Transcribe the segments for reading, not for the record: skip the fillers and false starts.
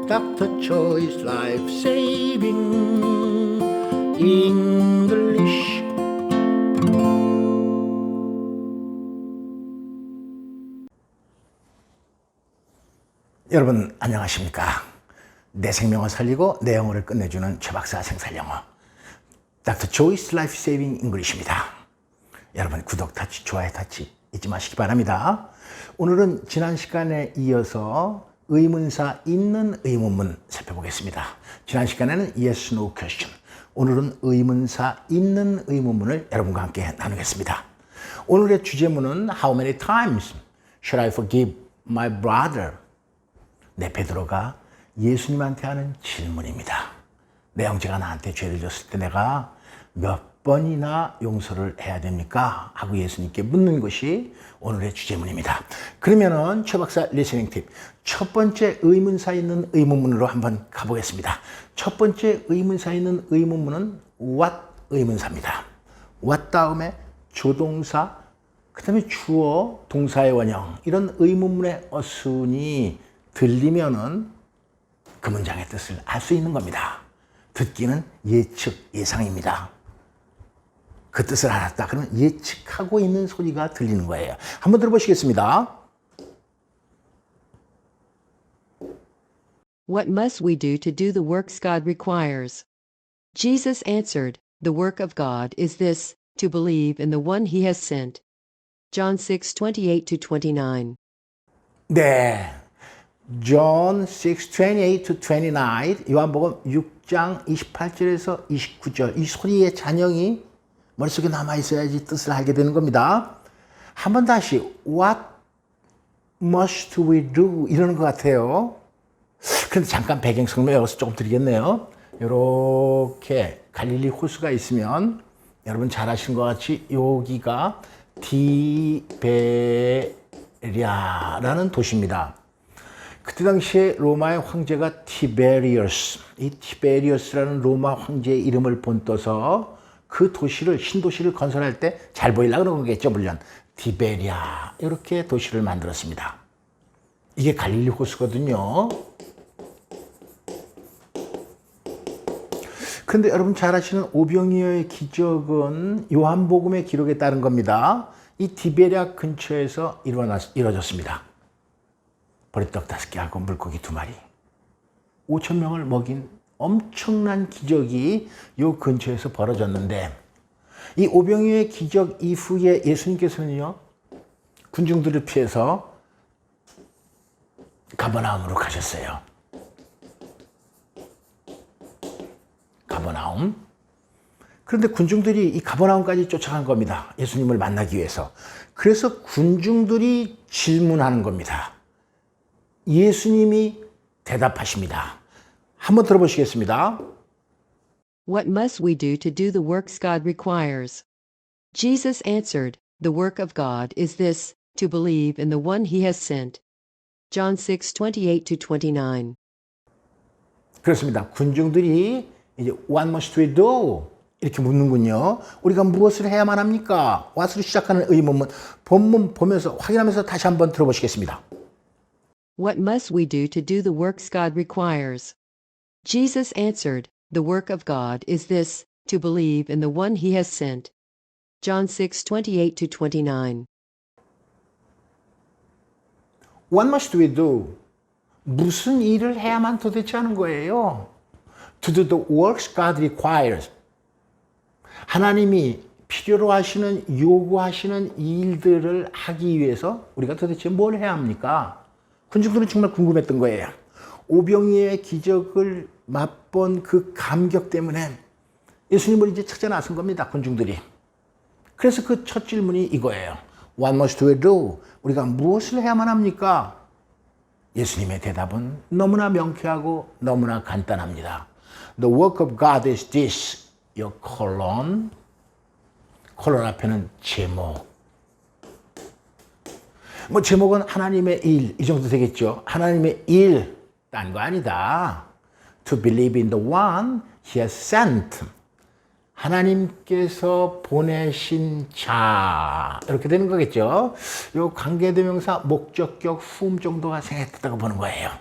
Dr. Choi's Life Saving English. 여러분 안녕하십니까? 내 생명을 살리고 내 영혼을 끝내주는 최박사 생살영어 Dr. Choi's Life Saving English입니다. 여러분 구독 타치, 좋아요 타치 잊지 마시기 바랍니다. 오늘은 지난 시간에 이어서 의문사 있는 의문문 살펴보겠습니다. 지난 시간에는 Yes, No question. 오늘은 의문사 있는 의문문을 여러분과 함께 나누겠습니다. 오늘의 주제문은 How many times should I forgive my brother? 네, 베드로가 예수님한테 하는 질문입니다. 내 형제가 나한테 죄를 졌을 때 내가 몇 번이나 용서를 해야 됩니까? 하고 예수님께 묻는 것이 오늘의 주제문입니다. 그러면은 최 박사 리스닝 팁. 첫 번째 의문사 있는 의문문으로 한번 가보겠습니다. 첫 번째 의문사 있는 의문문은 what 의문사입니다. what 다음에 조동사, 그 다음에 주어, 동사의 원형, 이런 의문문의 어순이 들리면은 그 문장의 뜻을 알 수 있는 겁니다. 듣기는 예측, 예상입니다. 그 뜻을 알았다. 그러면 예측하고 있는 소리가 들리는 거예요. 한번 들어보시겠습니다. What must we do to do the works God requires? Jesus answered, The work of God is this, to believe in the one he has sent. John 6:28-29. 네. John 6:28-29 요한복음 6장 28절에서 29절 이 소리의 잔영이 머릿속에 남아있어야지 뜻을 알게 되는 겁니다. 한번 다시 What must we do? 이러는 것 같아요. 그런데 잠깐 배경 설명 여기서 조금 드리겠네요. 이렇게 갈릴리 호수가 있으면 여러분 잘 아시는 것 같이 여기가 디베리아라는 도시입니다. 그때 당시에 로마의 황제가 티베리어스, 이 티베리어스라는 로마 황제의 이름을 본떠서 그 도시를, 신도시를 건설할 때 잘 보이려고 그런 거겠죠, 물론. 디베리아, 이렇게 도시를 만들었습니다. 이게 갈릴리 호수거든요. 그런데 여러분 잘 아시는 오병이어의 기적은 요한복음의 기록에 따른 겁니다. 이 디베리아 근처에서 이루어졌습니다. 보리떡 5개하고 물고기 2마리. 5,000명을 먹인 엄청난 기적이 요 근처에서 벌어졌는데 이 오병이어의 기적 이후에 예수님께서는요 군중들을 피해서 가버나움으로 가셨어요. 가버나움. 그런데 군중들이 이 가버나움까지 쫓아간 겁니다. 예수님을 만나기 위해서. 그래서 군중들이 질문하는 겁니다. 예수님이 대답하십니다. 한번 들어보시겠습니다. What must we do to do the works God requires? Jesus answered, The work of God is this, to believe in the one he has sent. John 6:28-29. 그렇습니다. 군중들이 이제 What must we do? 이렇게 묻는군요. 우리가 무엇을 해야만 합니까? what으로 시작하는 의문문, 본문 보면서 확인하면서 다시 한번 들어보시겠습니다. What must we do to do the works God requires? Jesus answered, The work of God is this, to believe in the one he has sent. John 6:28-29. What must we do? 무슨 일을 해야만 도대체 하는 거예요? To do the works God requires. 하나님이 필요로 하시는, 요구하시는 일들을 하기 위해서 우리가 도대체 뭘 해야 합니까? 군중들은 정말 궁금했던 거예요. 오병이어의 기적을 맛본 그 감격 때문에 예수님을 이제 찾아 나선 겁니다, 군중들이. 그래서 그 첫 질문이 이거예요. What must we do? 우리가 무엇을 해야만 합니까? 예수님의 대답은 너무나 명쾌하고 너무나 간단합니다. The work of God is this. your colon. 콜론 앞에는 제목. 뭐 제목은 하나님의 일, 이 정도 되겠죠. 하나님의 일, 딴 거 아니다. To believe in the one he has sent. 하나님께서 보내신 자, 이렇게 되는 거겠죠. 요 관계대명사 목적격 후음 정도가 생략됐다고 보는 거예요.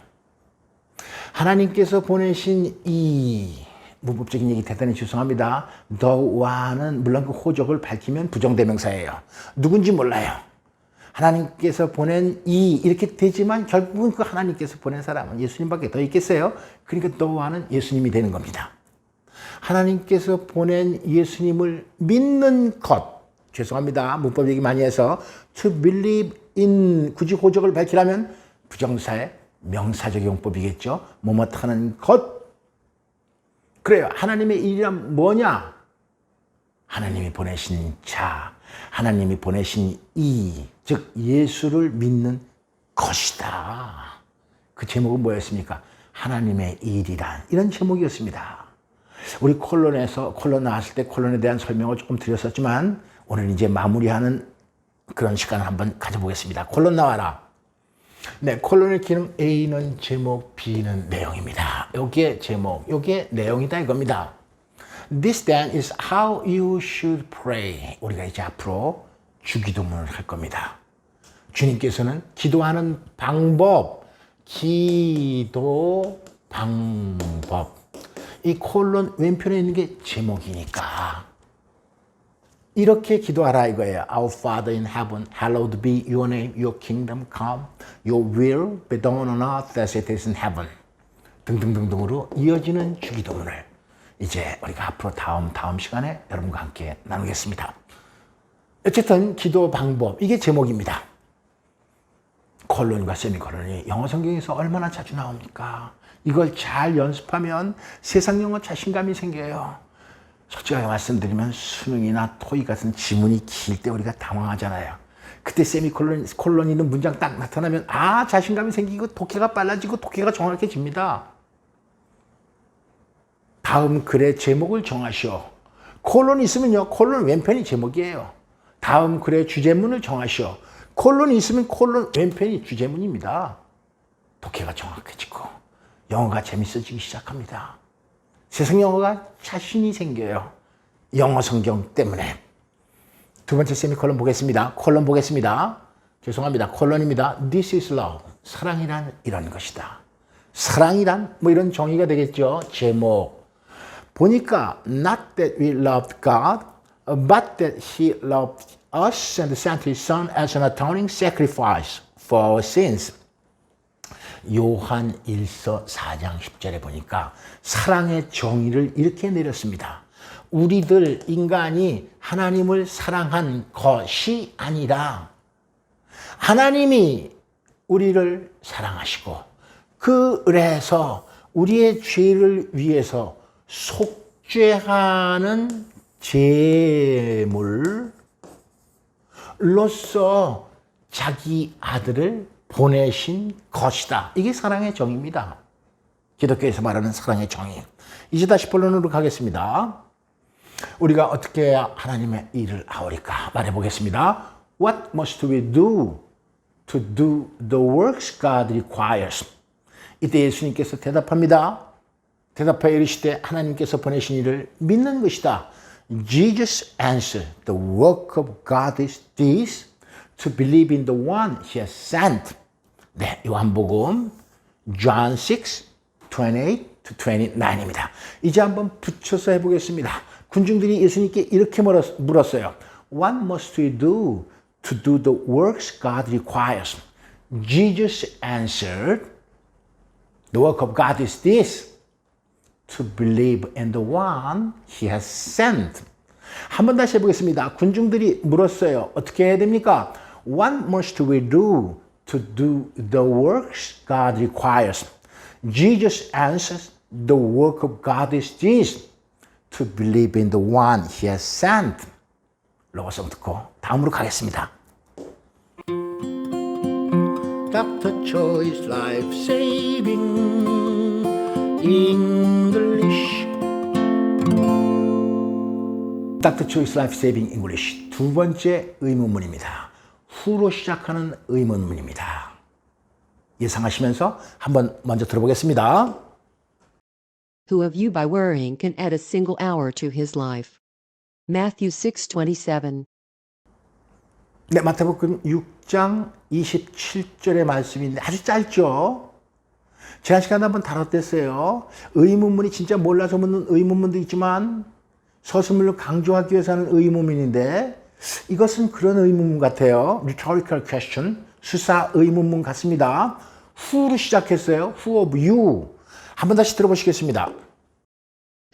하나님께서 보내신 이 문법적인 얘기 대단히 죄송합니다. the와는 물론 그 호적을 밝히면 부정대명사예요. 누군지 몰라요. 하나님께서 보낸 이 이렇게 되지만 결국은 그 하나님께서 보낸 사람은 예수님밖에 더 있겠어요? 그러니까 the와는 예수님이 되는 겁니다. 하나님께서 보낸 예수님을 믿는 것. 죄송합니다. 문법 얘기 많이 해서 to believe in 굳이 호적을 밝히라면 부정사의 명사적 용법이겠죠. 뭐뭐 하는 것. 그래요. 하나님의 일이란 뭐냐? 하나님이 보내신 자, 하나님이 보내신 이, 즉 예수를 믿는 것이다. 그 제목은 뭐였습니까? 하나님의 일이란 이런 제목이었습니다. 우리 콜론 나왔을 때 콜론에 대한 설명을 조금 드렸었지만 오늘 이제 마무리하는 그런 시간을 한번 가져보겠습니다. 콜론 나와라. 네, 콜론의 기능 A는 제목, B는 내용입니다. 여기에 제목, 여기에 내용이다 이겁니다. This then is how you should pray. 우리가 이제 앞으로 주기도문을 할 겁니다. 주님께서는 기도하는 방법, 기도 방법. 이 콜론 왼편에 있는 게 제목이니까 이렇게 기도하라 이거예요. Our Father in heaven, hallowed be your name, your kingdom come, your will be done on earth as it is in heaven. 등등등등으로 이어지는 주기도문을 이제 우리가 앞으로 다음 시간에 여러분과 함께 나누겠습니다. 어쨌든 기도 방법, 이게 제목입니다. 콜론과 세미콜론이 영어 성경에서 얼마나 자주 나옵니까? 이걸 잘 연습하면 세상 영어 자신감이 생겨요. 솔직하게 말씀드리면 수능이나 토익 같은 지문이 길 때 우리가 당황하잖아요. 그때 콜론 있는 문장 딱 나타나면 자신감이 생기고 독해가 빨라지고 독해가 정확해집니다. 다음 글의 제목을 정하시오. 콜론 있으면요. 콜론 왼편이 제목이에요. 다음 글의 주제문을 정하시오. 콜론이 있으면 콜론 왼편이 주제문입니다. 독해가 정확해지고 영어가 재밌어지기 시작합니다. 세상 영어가 자신이 생겨요. 영어 성경 때문에. 두 번째 세미콜론 보겠습니다. 콜론 보겠습니다. 죄송합니다. 콜론입니다. This is love. 사랑이란 이런 것이다. 사랑이란 뭐 이런 정의가 되겠죠. 제목. 보니까 not that we loved God, but that He loved us and sent His Son as an atoning sacrifice for our sins. 요한 1서 4장 10절에 보니까 사랑의 정의를 이렇게 내렸습니다. 우리들 인간이 하나님을 사랑한 것이 아니라 하나님이 우리를 사랑하시고 그래서 우리의 죄를 위해서 속죄하는 제물로서 자기 아들을 보내신 것이다. 이게 사랑의 정의입니다. 기독교에서 말하는 사랑의 정의. 이제 다시 본론으로 가겠습니다. 우리가 어떻게 해야 하나님의 일을 하오리까 말해보겠습니다. What must we do to do the works God requires? 이때 예수님께서 대답합니다. 대답하여 이르시되 하나님께서 보내신 일을 믿는 것이다. Jesus answered, the work of God is this, to believe in the one He has sent. 네, 요한복음 John 6, 28 to 29입니다. 이제 한번 붙여서 해보겠습니다. 군중들이 예수님께 이렇게 물었어요. What must we do to do the works God requires? Jesus answered, the work of God is this, to believe in the one He has sent. 한 번 다시 해보겠습니다. 군중들이 물었어요. 어떻게 해야 됩니까? What must we do to do the works God requires? Jesus answers, the work of God is this, to believe in the one He has sent. 로고송 듣고 다음으로 가겠습니다. Dr. Choi's Life Saving English. Dr. Choi's Life Saving English. 두 번째 의문문입니다. 후로 시작하는 의문문입니다. 예상하시면서 한번 먼저 들어보겠습니다. Who of you by worrying can add a single hour to his life? Matthew 6:27. 네, 마태복음 6장 27절의 말씀인데 아주 짧죠. 지난 시간에 한번 다뤘댔어요. 의문문이 진짜 몰라서 묻는 의문문도 있지만 서술문을 강조하기 위해서 하는 의문문인데 이것은 그런 의문문 같아요. rhetorical question, 수사 의문문 같습니다. who로 시작했어요. who of you. 한번 다시 들어보시겠습니다.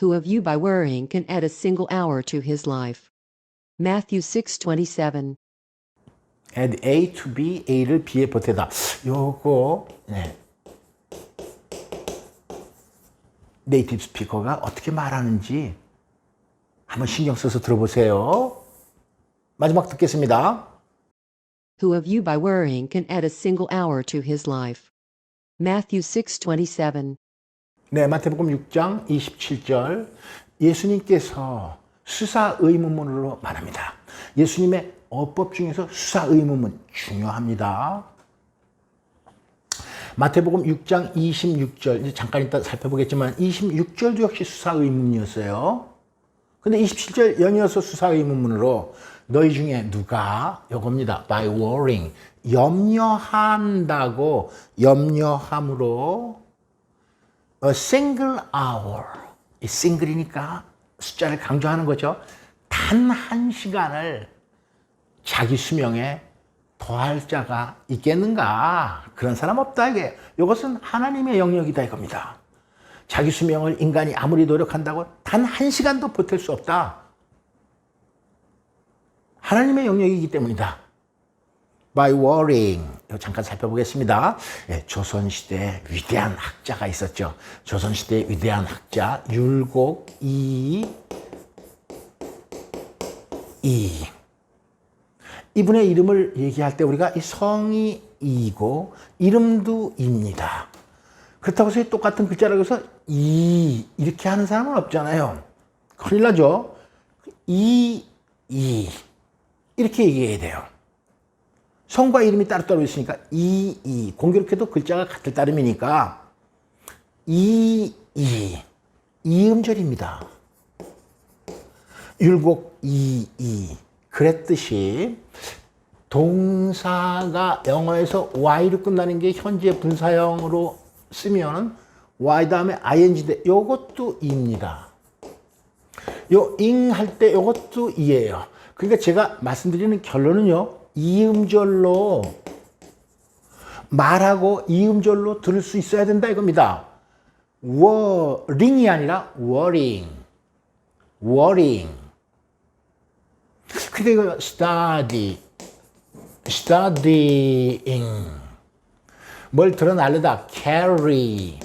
Who of you by worrying can add a single hour to his life? Matthew 6:27. add A to B, A를 B에 보태다. 요거 네이티브 스피커가 어떻게 말하는지 한번 신경 써서 들어보세요. 마지막 듣겠습니다. Who of you by worrying can add a single hour to his life? Matthew 6:27. 네, 마태복음 6장 27절 예수님께서 수사 의문문으로 말합니다. 예수님의 어법 중에서 수사 의문문 중요합니다. 마태복음 6장 26절 이제 잠깐 이따 살펴보겠지만 26절도 역시 수사 의문문이었어요. 근데 27절 연이어서 수사 의문문으로 너희 중에 누가 요겁니다. by worrying 염려한다고 염려함으로 a single hour 이 single이니까 숫자를 강조하는 거죠. 단 한 시간을 자기 수명에 더할 자가 있겠는가? 그런 사람 없다 이게. 이것은 하나님의 영역이다 이겁니다. 자기 수명을 인간이 아무리 노력한다고 단 한 시간도 버틸 수 없다. 하나님의 영역이기 때문이다. By worrying. 이거 잠깐 살펴보겠습니다. 예, 조선시대에 위대한 학자가 있었죠. 조선시대의 위대한 학자 율곡 이분의 이름을 얘기할 때 우리가 이 성이 이고 이름도 입니다. 그렇다고 해서 똑같은 글자라고 해서 이렇게 하는 사람은 없잖아요. 큰일 나죠. 이렇게 얘기해야 돼요. 성과 이름이 따로따로 있으니까 공교롭게도 글자가 같을 따름이니까 이음절입니다. 율곡 그랬듯이 동사가 영어에서 y로 끝나는 게 현재 분사형으로 쓰면 y 다음에 ing인데 요것도 이입니다. 요 ing 할 때 요것도 이예요. 그러니까 제가 말씀드리는 결론은요. 이음절로 말하고 이음절로 들을 수 있어야 된다 이겁니다. worrying이 아니라 worrying. 그러니까 이거 studying 뭘 드러나려다 carrying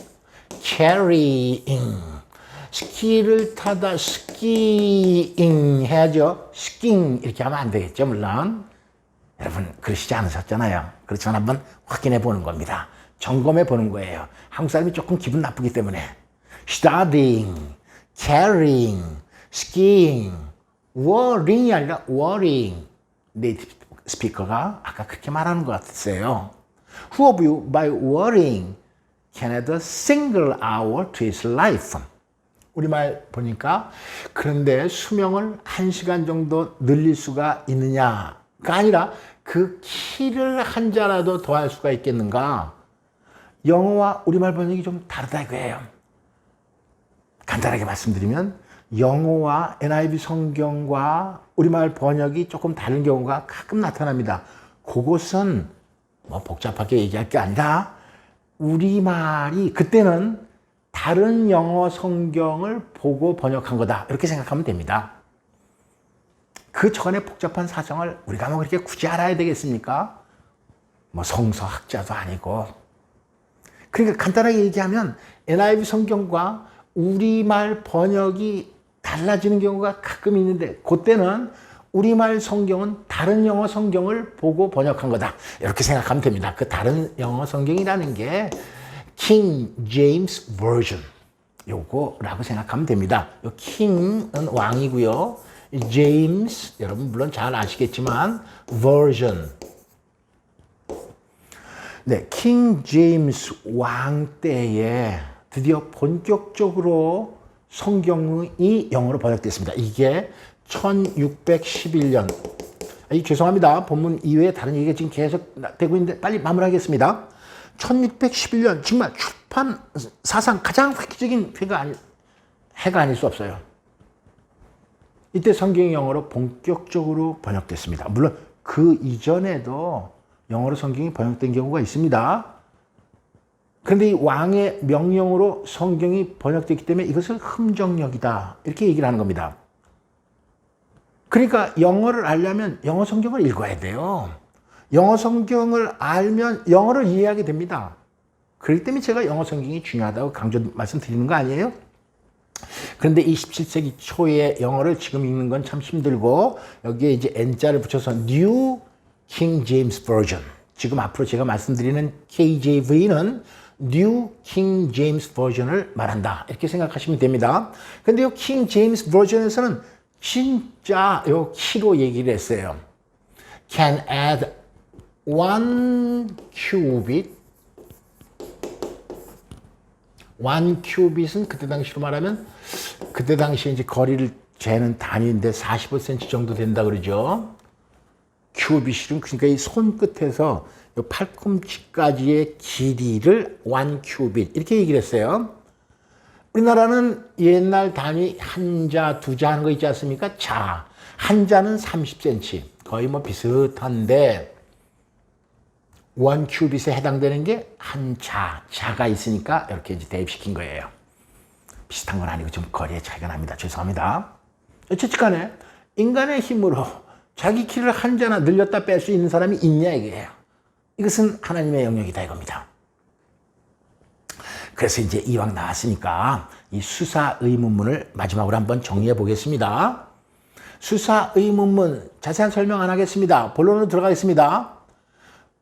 스키를 타다 skiing 해야죠. skiing 이렇게 하면 안 되겠죠 물론. 여러분 그러시지 않으셨잖아요. 그렇지만 한번 확인해 보는 겁니다. 점검해 보는 거예요. 한국 사람이 조금 기분 나쁘기 때문에 studying, carrying, skiing, worrying이 아니라 worrying. 네이티브 스피커가 아까 그렇게 말하는 것 같았어요. Who of you by worrying can add a single hour to his life? 우리말 보니까 그런데 수명을 1시간 정도 늘릴 수가 있느냐가 아니라 그 키를 한 자라도 더할 수가 있겠는가? 영어와 우리말 번역이 좀 다르다 이거예요. 간단하게 말씀드리면 영어와 NIV 성경과 우리말 번역이 조금 다른 경우가 가끔 나타납니다. 그것은 뭐 복잡하게 얘기할 게 아니라 우리말이 그때는 다른 영어 성경을 보고 번역한 거다 이렇게 생각하면 됩니다. 그 전에 복잡한 사정을 우리가 뭐 그렇게 굳이 알아야 되겠습니까? 뭐 성서학자도 아니고. 그러니까 간단하게 얘기하면 NIV 성경과 우리말 번역이 달라지는 경우가 가끔 있는데 그때는 우리말 성경은 다른 영어 성경을 보고 번역한 거다 이렇게 생각하면 됩니다. 그 다른 영어 성경이라는 게 King James Version 요거라고 생각하면 됩니다. 요 King은 왕이고요. James 여러분 물론 잘 아시겠지만 Version 네, 킹 제임스 왕 때에 드디어 본격적으로 성경이 영어로 번역됐습니다. 이게 1611년. 죄송합니다. 본문 이외에 다른 얘기가 지금 계속 되고 있는데 빨리 마무리하겠습니다. 1611년 정말 접한 사상 가장 획기적인 해가 아닐 수 없어요. 이때 성경이 영어로 본격적으로 번역됐습니다. 물론 그 이전에도 영어로 성경이 번역된 경우가 있습니다. 그런데 이 왕의 명령으로 성경이 번역됐기 때문에 이것을 흠정력이다 이렇게 얘기를 하는 겁니다. 그러니까 영어를 알려면 영어 성경을 읽어야 돼요. 영어 성경을 알면 영어를 이해하게 됩니다. 그렇기 때문에 제가 영어 성경이 중요하다고 강조 말씀드리는 거 아니에요? 그런데 이 17세기 초의 영어를 지금 읽는 건 참 힘들고 여기에 이제 N자를 붙여서 New King James Version, 지금 앞으로 제가 말씀드리는 KJV는 New King James Version을 말한다 이렇게 생각하시면 됩니다. 근데 이 King James Version에서는 진짜 요 키로 얘기를 했어요. Can add one cubit. one cubit은 그때 당시로 말하면 그때 당시에 이제 거리를 재는 단위인데 45cm 정도 된다 그러죠. 큐빗은 그러니까 이 손끝에서 이 팔꿈치까지의 길이를 one cubit 이렇게 얘기를 했어요. 우리나라는 옛날 단위 한자, 두자 하는 거 있지 않습니까? 자, 한자는 30cm 거의 뭐 비슷한데 원 큐빗에 해당되는 게 한 자가 있으니까 이렇게 이제 대입시킨 거예요. 비슷한 건 아니고 좀 거리의 차이가 납니다. 죄송합니다. 어쨌든 간에 인간의 힘으로 자기 키를 한 자나 늘렸다 뺄 수 있는 사람이 있냐 이거예요. 이것은 하나님의 영역이다 이겁니다. 그래서 이제 이왕 나왔으니까 이 수사 의문문을 마지막으로 한번 정리해 보겠습니다. 수사 의문문 자세한 설명 안 하겠습니다. 본론으로 들어가겠습니다.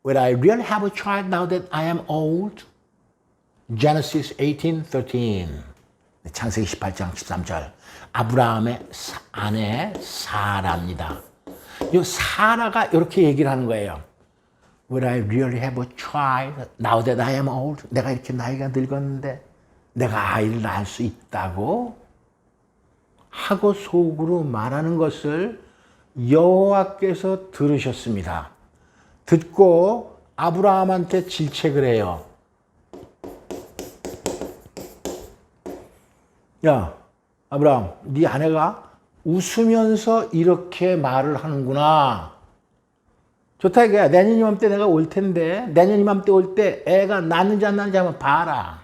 Will I really have a child now that I am old? Genesis 18:13. 창세기 18장 13절. 아브라함의 아내 사라입니다. 이 사라가 이렇게 얘기를 하는 거예요. Will I really have a child now that I am old? 내가 이렇게 나이가 늙었는데 내가 아이를 낳을 수 있다고? 하고 속으로 말하는 것을 여호와께서 들으셨습니다. 듣고 아브라함한테 질책을 해요. 야, 아브라함, 네 아내가 웃으면서 이렇게 말을 하는구나. 좋다 이거야. 내년 이맘때 내가 올 텐데 내년 이맘때 올 때 애가 낳는지 안 낳는지 한번 봐라.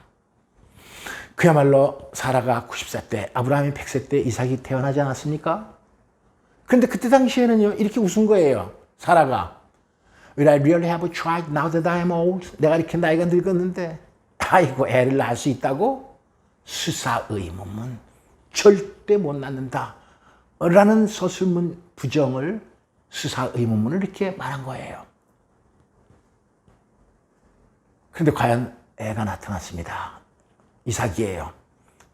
그야말로 사라가 90세 때 아브라함이 100세 때 이삭이 태어나지 않았습니까? 그런데 그때 당시에는요 이렇게 웃은 거예요. 사라가 Will I really have a child now that I am old? 내가 이렇게 나이가 늙었는데 아이고 애를 낳을 수 있다고? 수사의문문 절대 못 낳는다 라는 서술문 부정을 수사의문문을 이렇게 말한 거예요. 그런데 과연 애가 나타났습니다. 이삭이에요.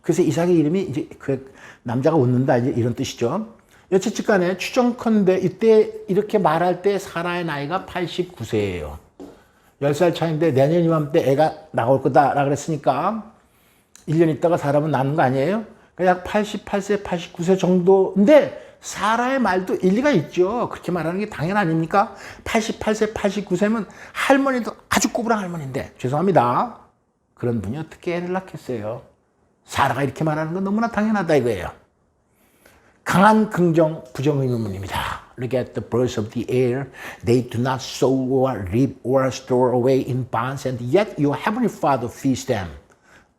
그래서 이삭의 이름이 이제 그 남자가 웃는다 이제 이런 뜻이죠. 여쨌든 간에 추정컨대 이때 이렇게 말할 때 사라의 나이가 89세예요. 10살 차인데 내년 이맘때 애가 나올 거다라 그랬으니까 1년 있다가 사람은 낳는 거 아니에요? 약 88세, 89세 정도인데 사라의 말도 일리가 있죠. 그렇게 말하는 게 당연 아닙니까? 88세, 89세면 할머니도 아주 꼬부랑 할머니인데 죄송합니다. 그런 분이 어떻게 애를 낳겠어요? 사라가 이렇게 말하는 건 너무나 당연하다 이거예요. 강한 긍정, 부정 의문문입니다. Look at the birds of the air. They do not sow or reap or store away in barns, and yet your heavenly Father feeds them.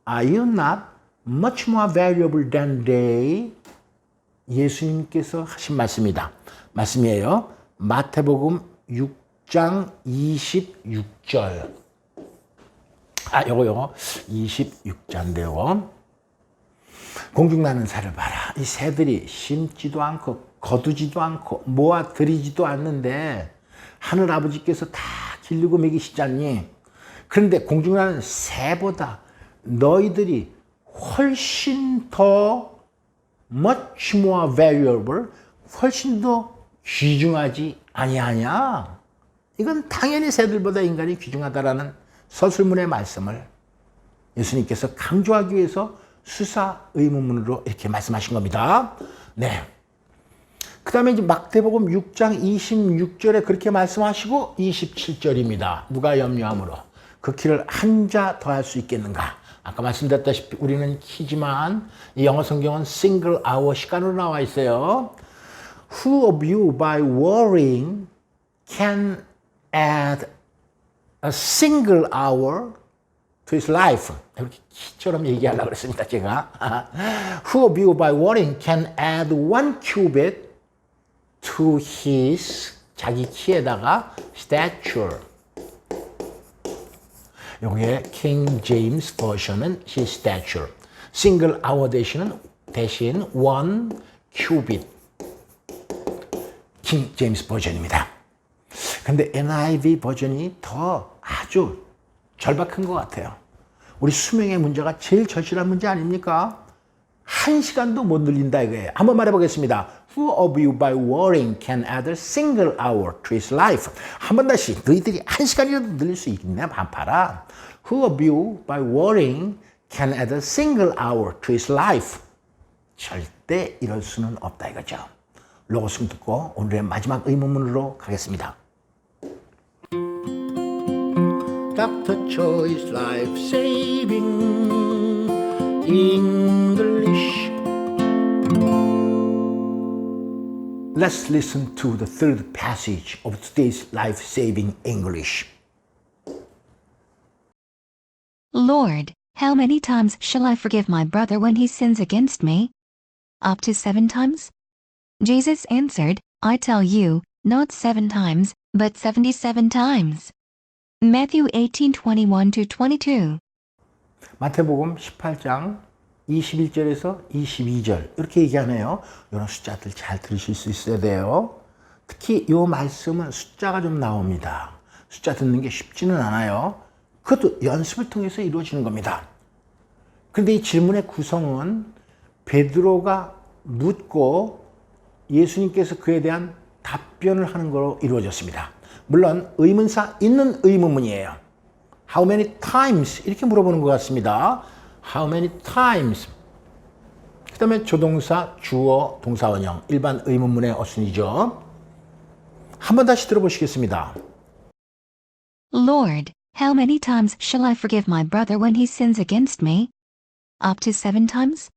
Are you not much more valuable than they? 예수님께서 하신 말씀이다. 말씀이에요. 마태복음 6장 26절. 요거 26자인데요. 공중나는 새를 봐라. 이 새들이 심지도 않고 거두지도 않고 모아들이지도 않는데 하늘 아버지께서 다 기르고 먹이시지 않니? 그런데 공중나는 새보다 너희들이 훨씬 더 much more valuable, 훨씬 더 귀중하지 아니하냐? 이건 당연히 새들보다 인간이 귀중하다라는 서술문의 말씀을 예수님께서 강조하기 위해서 수사 의문문으로 이렇게 말씀하신 겁니다. 네. 그 다음에 이제 마태복음 6장 26절에 그렇게 말씀하시고 27절입니다. 누가 염려함으로 그 키를 한 자 더 할 수 있겠는가? 아까 말씀드렸다시피 우리는 키지만 이 영어 성경은 single hour 시간으로 나와 있어요. Who of you by worrying can add a single hour to his life? 이렇게 키처럼 얘기하려고 그랬습니다, 제가. Who of you by worrying can add one cubit to his 자기 키에다가 stature. 요게 King James 버전은 his stature. single hour 대신 one cubit. king 제임스 버전입니다. 근데 NIV 버전이 더 아주 절박한 것 같아요. 우리 수명의 문제가 제일 절실한 문제 아닙니까? 1시간도 못 늘린다 이거예요. 한번 말해보겠습니다. Who of you by worrying can add a single hour to his life? 한번 다시 너희들이 1시간이라도 늘릴 수 있겠냐? 반파라. Who of you by worrying can add a single hour to his life? 절대 이럴 수는 없다 이거죠. 로고송 듣고 오늘의 마지막 의문문으로 가겠습니다. Dr. Choi's Life Saving English. Let's listen to the third passage of today's Life Saving English. Lord, how many times shall I forgive my brother when he sins against me? Up to 7 times? Jesus answered, I tell you, not 7 times, but 77 times. Matthew 18:21-22. 마태복음 18장 21절에서 22절 이렇게 얘기하네요. 이런 숫자들 잘 들으실 수 있어야 돼요. 특히 이 말씀은 숫자가 좀 나옵니다. 숫자 듣는 게 쉽지는 않아요. 그것도 연습을 통해서 이루어지는 겁니다. 그런데 이 질문의 구성은 베드로가 묻고 예수님께서 그에 대한 답변을 하는 거로 이루어졌습니다. 물론 의문사 있는 의문문이에요. How many times? 이렇게 물어보는 것 같습니다. How many times? 그 다음에 조동사, 주어, 동사원형 일반 의문문의 어순이죠. 한번 다시 들어보시겠습니다. Lord, how many times shall I forgive my brother when he sins against me? Up to 7 times?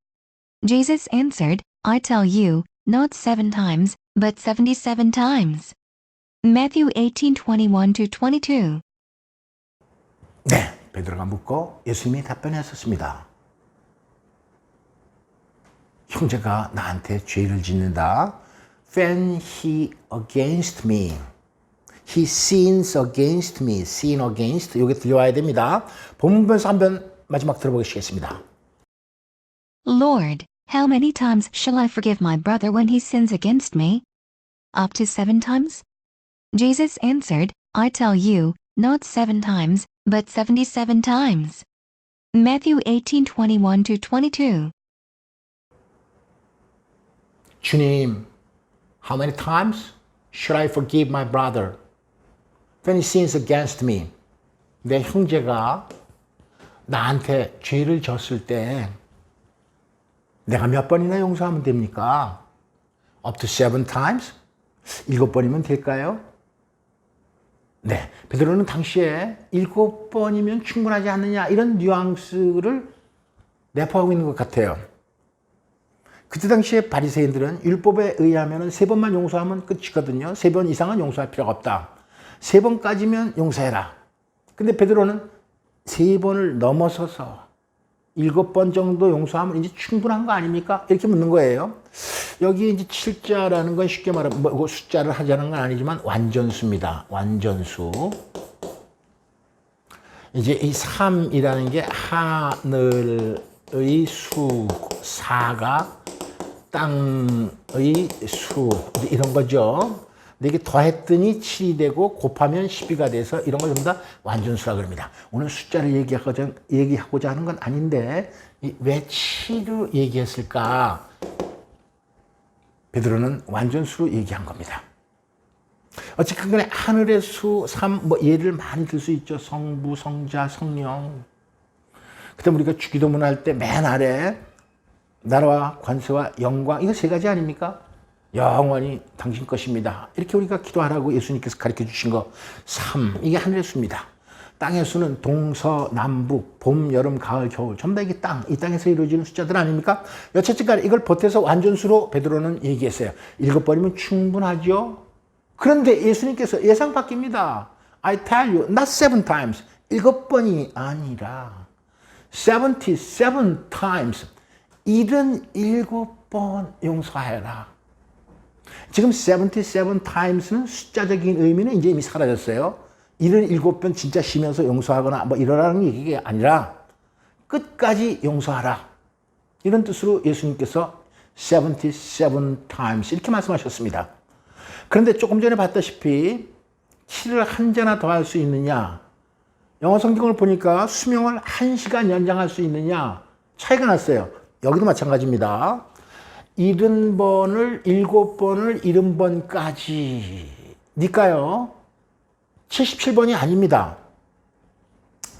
Jesus answered, I tell you, not 7 times, but 77 times. Matthew 18:21-22. 네, 베드로가 묻고 예수님이 답변했었습니다. 형제가 나한테 죄를 짓는다. When he against me, he sins against me, sin against, 이게 들려와야 됩니다. 본문에서 한번 마지막 들어보시겠습니다. Lord, how many times shall I forgive my brother when he sins against me? Up to 7 times? Jesus answered, I tell you, not 7 times, but 77 times. Matthew 18:21-22. 주님, how many times should I forgive my brother when he sins against me? 내 형제가 나한테 죄를 졌을 때 내가 몇 번이나 용서하면 됩니까? Up to 7 times? 7번이면 될까요? 네, 베드로는 당시에 7번이면 충분하지 않느냐 이런 뉘앙스를 내포하고 있는 것 같아요. 그때 당시에 바리새인들은 율법에 의하면 3번만 용서하면 끝이거든요. 3번 이상은 용서할 필요가 없다. 3번까지면 용서해라. 근데 베드로는 3번을 넘어서서 7번 정도 용서하면 이제 충분한 거 아닙니까? 이렇게 묻는 거예요. 여기 이제 7자라는 건 쉽게 말하면 뭐 숫자를 하자는 건 아니지만 완전수입니다. 완전수. 이제 이 3이라는 게 하늘의 수, 4가 땅의 수 이런 거죠. 근데 이게 더했더니 7이 되고 곱하면 12가 돼서 이런 걸 전부 다 완전수라 그럽니다. 오늘 숫자를 얘기하고자 하는 건 아닌데 왜 7로 얘기했을까? 베드로는 완전수로 얘기한 겁니다. 어쨌든 간에 하늘의 수, 3, 뭐 예를 많이 들 수 있죠. 성부, 성자, 성령. 그다음 우리가 주기도문 할 때 맨 아래 나라와 관세와 영광 이거 3가지 아닙니까? 영원히 당신 것입니다. 이렇게 우리가 기도하라고 예수님께서 가르쳐 주신 거 3, 이게 하늘의 수입니다. 땅의 수는 동서남북, 봄, 여름, 가을, 겨울 전부 다 이게 이 땅에서 이루어지는 숫자들 아닙니까? 여차치간 이걸 보태서 완전수로 베드로는 얘기했어요. 7번이면 충분하죠. 그런데 예수님께서 예상 바뀝니다. I tell you, not 7 times. 7번이 아니라 77 times. 77번 용서하여라. 지금 77 times는 숫자적인 의미는 이제 이미 사라졌어요. 77번 진짜 쉬면서 용서하거나 뭐 이러라는 얘기가 아니라 끝까지 용서하라. 이런 뜻으로 예수님께서 77 times 이렇게 말씀하셨습니다. 그런데 조금 전에 봤다시피 7을 한 자나 더 할 수 있느냐, 영어 성경을 보니까 수명을 1시간 연장할 수 있느냐 차이가 났어요. 여기도 마찬가지입니다. 70번을 7번을 70번까지 니까요 77번이 아닙니다.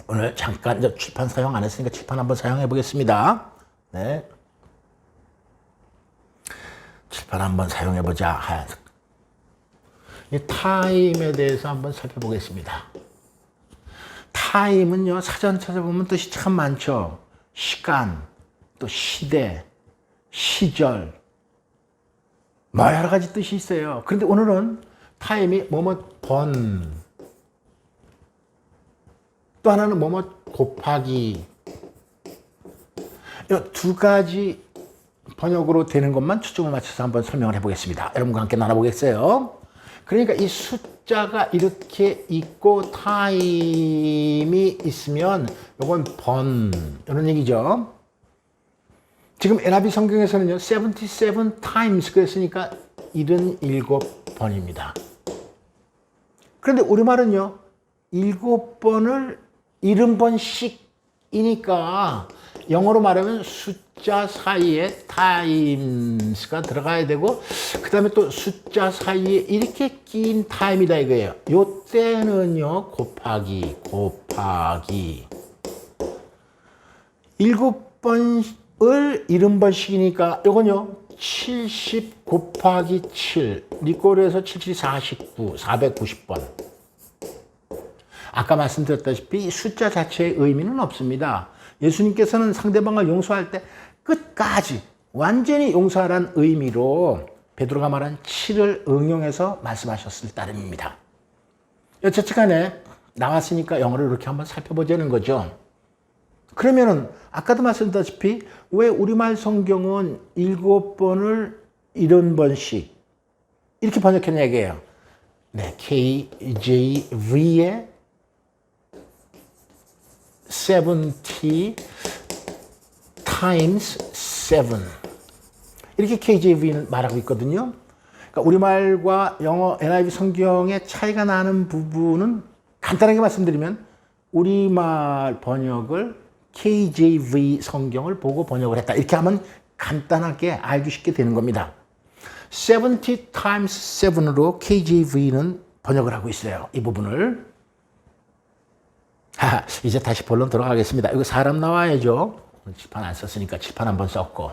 오늘 잠깐 칠판 사용 안 했으니까 칠판 한번 사용해 보겠습니다. 네. 칠판 한번 사용해 보자. 이 타임에 대해서 한번 살펴보겠습니다. 타임은요, 사전 찾아보면 뜻이 참 많죠. 시간, 또 시대, 시절, 뭐 여러 가지 뜻이 있어요. 그런데 오늘은 타임이 뭐뭐 번, 또 하나는 뭐뭐 곱하기, 이 두 가지 번역으로 되는 것만 초점을 맞춰서 한번 설명을 해보겠습니다. 여러분과 함께 나눠보겠어요. 그러니까 이 숫자가 이렇게 있고 타임이 있으면 이건 번, 이런 얘기죠. 지금 NIV 성경에서는요 77 times 그랬으니까 77번입니다. 그런데 우리말은요 7번을 70번씩이니까 영어로 말하면 숫자 사이에 times가 들어가야 되고 그 다음에 또 숫자 사이에 이렇게 낀 time이다 이거예요. 요때는요 곱하기 7번을 70번씩이니까 요건요 70 곱하기 7 리꼬르에서 77이 49 490번. 아까 말씀드렸다시피 숫자 자체의 의미는 없습니다. 예수님께서는 상대방을 용서할 때 끝까지 완전히 용서하라는 의미로 베드로가 말한 7을 응용해서 말씀하셨을 따름입니다. 여차치간에 나왔으니까 영어를 이렇게 한번 살펴보자는 거죠. 그러면은 아까도 말씀드렸다시피 왜 우리말 성경은 7번을 70번씩 이렇게 번역했냐 이게요. 네, KJV의 70 times 7 이렇게 KJV는 말하고 있거든요. 그러니까 우리말과 영어 NIV 성경의 차이가 나는 부분은 간단하게 말씀드리면 우리말 번역을 KJV 성경을 보고 번역을 했다. 이렇게 하면 간단하게 알기 쉽게 되는 겁니다. 70 times 7으로 KJV는 번역을 하고 있어요. 이 부분을. 이제 다시 본론 들어가겠습니다. 이거 사람 나와야죠. 칠판 안 썼으니까 칠판 한번 썼고.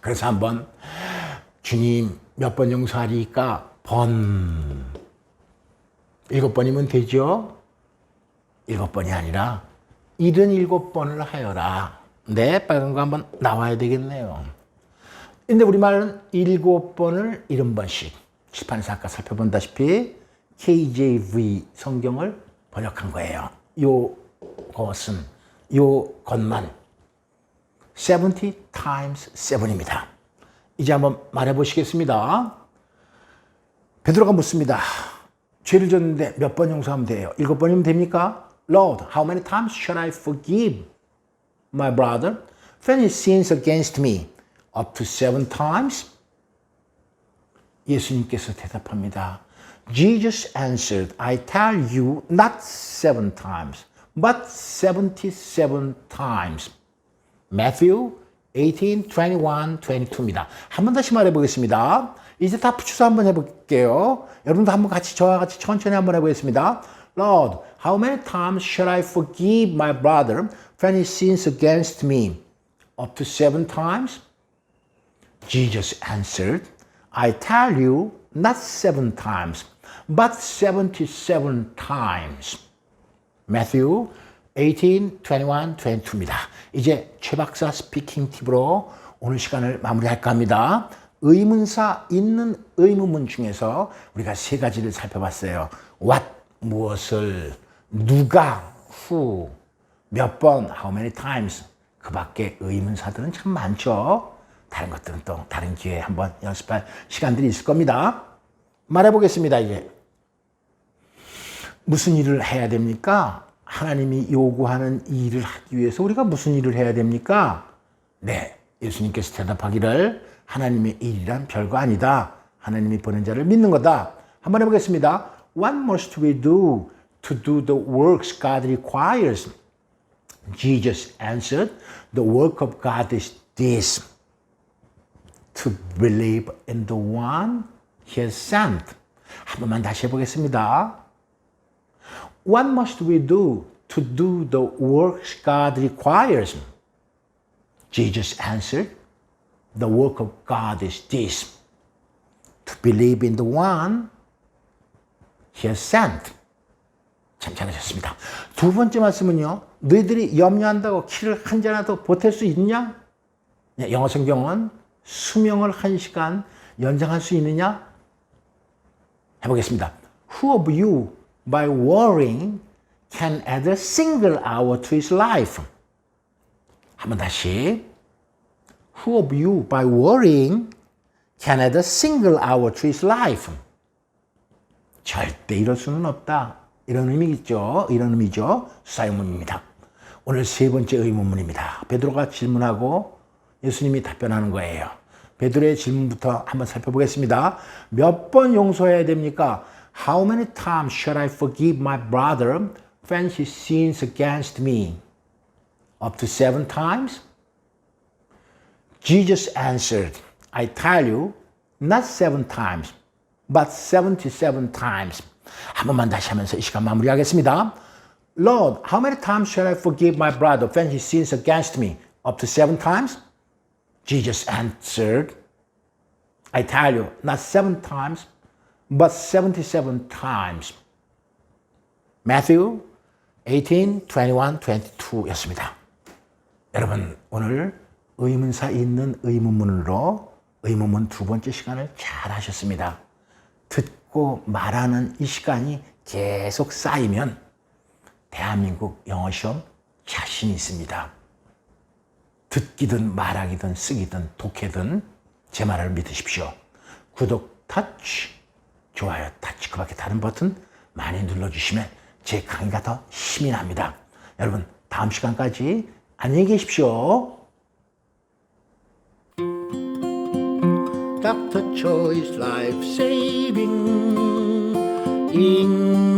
그래서 한번 주님 몇 번 용서하리까? 번. 7번이면 되죠? 7번이 아니라 77번을 하여라. 네, 빨간 거 한번 나와야 되겠네요. 근데 우리말은 7번을 70번씩. 칠판에서 아까 살펴본다시피 KJV 성경을 번역한 거예요. 요것만 70 times 7입니다. 이제 한번 말해 보시겠습니다. 베드로가 묻습니다. 죄를 졌는데 몇 번 용서하면 돼요? 7번이면 됩니까? Lord, how many times shall I forgive my brother when he sins against me? Up to 7 times? 예수님께서 대답합니다. Jesus answered, I tell you, not 7 times, but 77 times. Matthew 18, 21, 22입니다. 한 번 다시 말해 보겠습니다. 이제 다 붙여서 한번 해볼게요. 여러분도 한번 같이 저와 같이 천천히 한번 해보겠습니다. Lord, how many times shall I forgive my brother when he sins against me? Up to 7 times? Jesus answered, I tell you, not 7 times, but 77 times. Matthew 18, 21, 22입니다. 이제 최 박사 스피킹 팁으로 오늘 시간을 마무리할까 합니다. 의문사 있는 의문문 중에서 우리가 세 가지를 살펴봤어요. What, 무엇을, 누가, who, 몇 번, how many times. 그 밖에 의문사들은 참 많죠. 다른 것들은 또 다른 기회에 한번 연습할 시간들이 있을 겁니다. 말해보겠습니다. 이제 무슨 일을 해야 됩니까? 하나님이 요구하는 이 일을 하기 위해서 우리가 무슨 일을 해야 됩니까? 네, 예수님께서 대답하기를 하나님의 일이란 별거 아니다. 하나님이 보낸 자를 믿는 거다. 한번 해보겠습니다. What must we do to do the works God requires? Jesus answered, the work of God is this, to believe in the one He has sent. 한 번만 다시 해보겠습니다. What must we do to do the works God requires? Jesus answered, the work of God is this, to believe in the one He has sent. 참 잘하셨습니다. 두 번째 말씀은요. 너희들이 염려한다고 키를 한 잔이라도 보탤 수 있냐? 영어 성경은 수명을 1시간 연장할 수 있느냐? 해보겠습니다. Who of you by worrying can add a single hour to his life? 한번 다시. Who of you by worrying can add a single hour to his life? 절대 이럴 수는 없다. 이런 의미겠죠. 이런 의미죠. 수사의문입니다. 오늘 세 번째 의문문입니다. 베드로가 질문하고 예수님이 답변하는 거예요. 베드로의 질문부터 한번 살펴보겠습니다. 몇 번 용서해야 됩니까? How many times shall I forgive my brother when he sins against me? Up to 7 times? Jesus answered, I tell you, not 7 times, but 77 times. 한 번만 다시 하면서 이 시간 마무리하겠습니다. Lord, how many times shall I forgive my brother when he sins against me? Up to 7 times? Jesus answered, I tell you, not 7 times, but 77 times. Matthew 18, 21, 22였습니다. 여러분, 오늘 의문사 있는 의문문으로 의문문 두 번째 시간을 잘 하셨습니다. 듣고 말하는 이 시간이 계속 쌓이면 대한민국 영어시험 자신 있습니다. 듣기든 말하기든 쓰기든 독해든 제 말을 믿으십시오. 구독 터치, 좋아요 터치, 그 밖에 다른 버튼 많이 눌러주시면 제 강의가 더 힘이 납니다. 여러분 다음 시간까지 안녕히 계십시오. Dr. Choi's Life Saving English